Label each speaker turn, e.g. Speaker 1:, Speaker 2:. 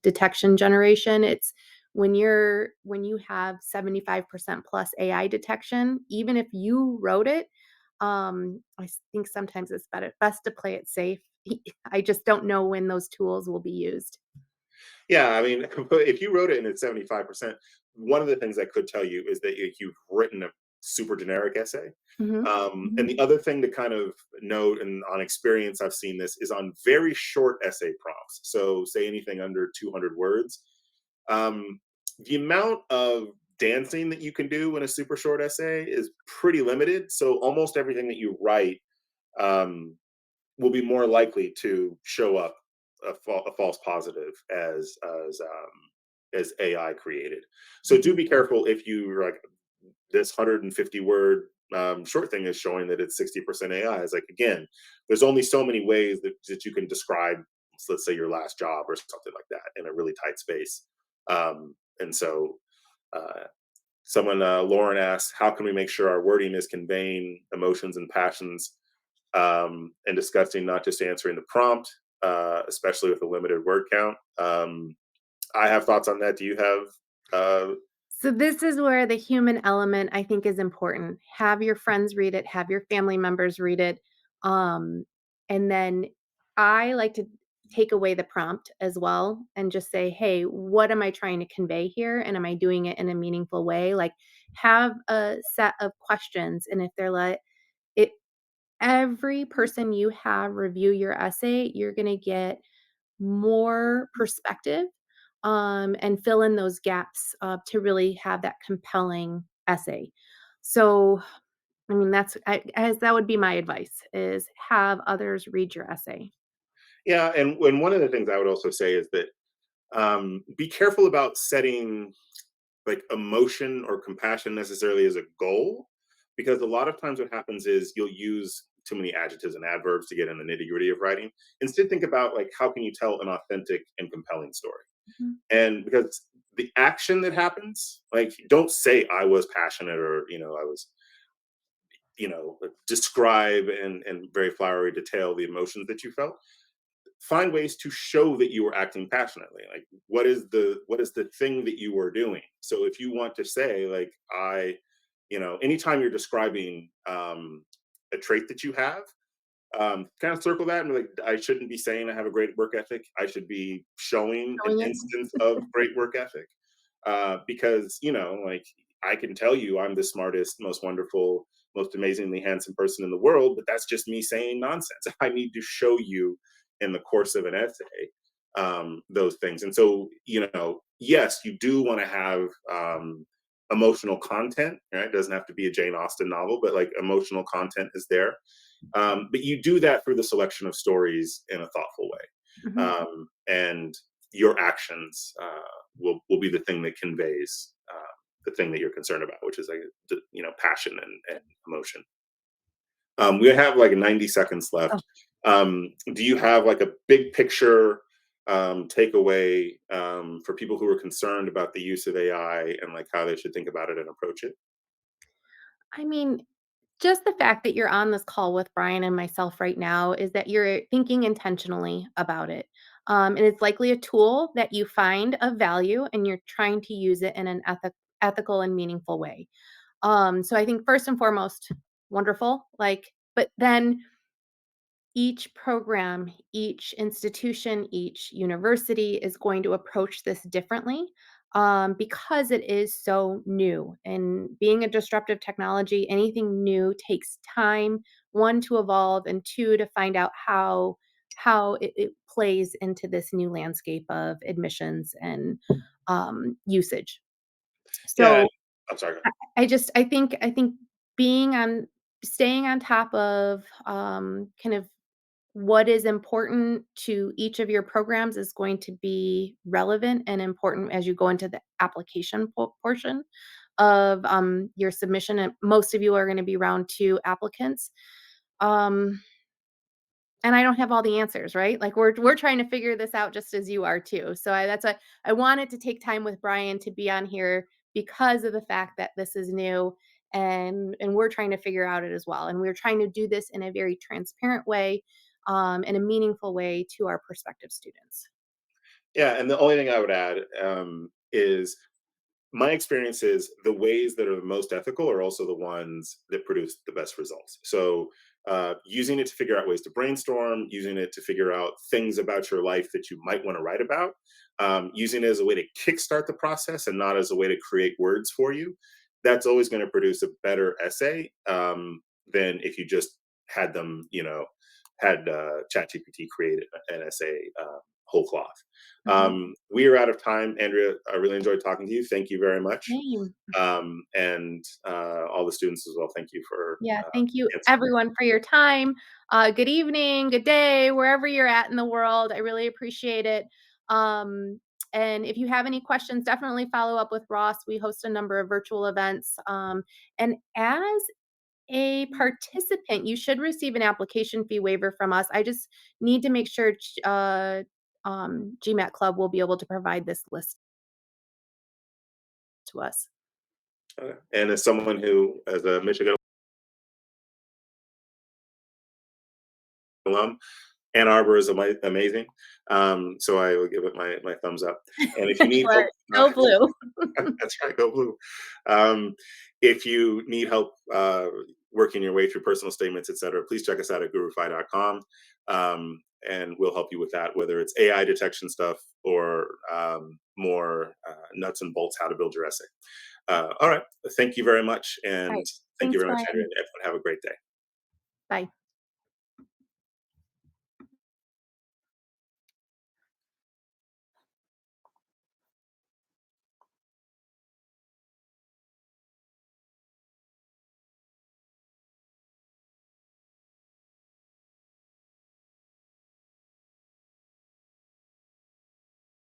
Speaker 1: detection generation. It's when you have 75% plus AI detection, even if you wrote it, I think sometimes it's best to play it safe. I just don't know when those tools will be used.
Speaker 2: Yeah, I mean, if you wrote it and it's 75%, one of the things I could tell you is that you've written a super generic essay.
Speaker 1: Mhm.
Speaker 2: And
Speaker 1: Mhm.
Speaker 2: the other thing to kind of note, and on experience, I've seen this, is on very short essay prompts. So, say anything under 200 words. Um, the amount of dancing that you can do in a super short essay is pretty limited. So, almost everything that you write um, will be more likely to show up a false positive as AI created. So do
Speaker 1: Mhm.
Speaker 2: be careful if you like this 150 word short thing is showing that it's 60% AI. Is like again, there's only so many ways that you can describe, let's say, your last job or something like that in a really tight space. And so uh, someone Lauren asks, how can we make sure our wording is conveying emotions and passions and discussing, not just answering the prompt, especially with a limited word count. I have thoughts on that. Do you have? Uh,
Speaker 1: So this is where the human element I think is important. Have your friends read it, have your family members read it. Um, and then I like to take away the prompt as well and just say, "Hey, what am I trying to convey here? And am I doing it in a meaningful way?" Like have a set of questions. And if they're like it every person you have review your essay, you're gonna get more perspective, and fill in those gaps, to really have that compelling essay. So, I mean, that's I as that would be my advice is have others read your essay.
Speaker 2: yeah, and one of the things I would also say is that be careful about setting like emotion or compassion necessarily as a goal, because a lot of times what happens is you'll use too many adjectives and adverbs to get in the nitty gritty of writing. Instead, think about like how can you tell an authentic and compelling story.
Speaker 1: Mhm.
Speaker 2: And because the action that happens, like don't say I was passionate or I was describe and very flowery detail the emotions that you felt. Find ways to show that you were acting passionately. Like what is the thing that you were doing. So if you want to say like anytime you're describing a trait that you have, kind of circle that and be like, I shouldn't be saying I have a great work ethic. I should be showing an
Speaker 1: Showing it.
Speaker 2: instance of great work ethic. Because, like I can tell you I'm the smartest, most wonderful, most amazingly handsome person in the world, but that's just me saying nonsense. I need to show you in the course of an essay those things. And so, yes, you do want to have emotional content, right? It doesn't have to be a Jane Austen novel, but like emotional content is there, but you do that through the selection of stories in a thoughtful way.
Speaker 1: Mhm.
Speaker 2: And your actions will be the thing that conveys the thing that you're concerned about, which is like passion and emotion. We have like 90 seconds
Speaker 1: Oh,
Speaker 2: left. Do you have like a big picture takeaway for people who are concerned about the use of AI and like how they should think about it and approach it?
Speaker 1: I mean, just the fact that you're on this call with Brian and myself right now is that you're thinking intentionally about it. And it's likely a tool that you find of value and you're trying to use it in an ethical and meaningful way. So I think first and foremost, wonderful. But then each program, each institution, each university is going to approach this differently, because it is so new. And being a disruptive technology, anything new takes time, one to evolve, and two to find out how it plays into this new landscape of admissions and usage.
Speaker 2: Yeah,
Speaker 1: So
Speaker 2: I'm sorry.
Speaker 1: I think being on staying on top of kind of what is important to each of your programs is going to be relevant and important as you go into the application portion of your submission. And most of you are going to be round two applicants. Um, and I don't have all the answers, right? Like we're trying to figure this out just as you are too. So that's why I wanted to take time with Brian to be on here because of the fact that this is new and we're trying to figure out it as well. And we're trying to do this in a very transparent way, in a meaningful way to our prospective students.
Speaker 2: Yeah, and the only thing I would add is my experience is the ways that are the most ethical are also the ones that produce the best results. So, using it to figure out ways to brainstorm, using it to figure out things about your life that you might want to write about, using it as a way to kickstart the process and not as a way to create words for you, that's always going to produce a better essay than if you just had them, had ChatGPT create an essay whole cloth.
Speaker 1: Mhm.
Speaker 2: We are out of time, Andrea. I really enjoyed talking to you. Thank you very much,
Speaker 1: Same.
Speaker 2: and all the students as well. Thank you for
Speaker 1: Yeah, thank you
Speaker 2: answering.
Speaker 1: everyone for your time. Good evening, good day, wherever you're at in the world. I really appreciate it. Um, and if you have any questions, definitely follow up with Ross. We host a number of virtual events. And as a participant, you should receive an application fee waiver from us. I just need to make sure GMAT Club will be able to provide this list to us.
Speaker 2: And as someone who, as a Michigan alum, Ann Arbor is amazing. So I will give it my thumbs up. And if you need help,
Speaker 1: Smart. Go blue.
Speaker 2: that's right, go blue. If you need help working your way through personal statements, etc., please check us out at gurufy.com. And we'll help you with that, whether it's AI detection stuff or more nuts and bolts how to build your essay. All right. Thank you very much.
Speaker 1: All
Speaker 2: And
Speaker 1: right.
Speaker 2: thank you
Speaker 1: Thanks,
Speaker 2: very much, Andrea.
Speaker 1: Brian.
Speaker 2: And everyone have a great day.
Speaker 1: Bye.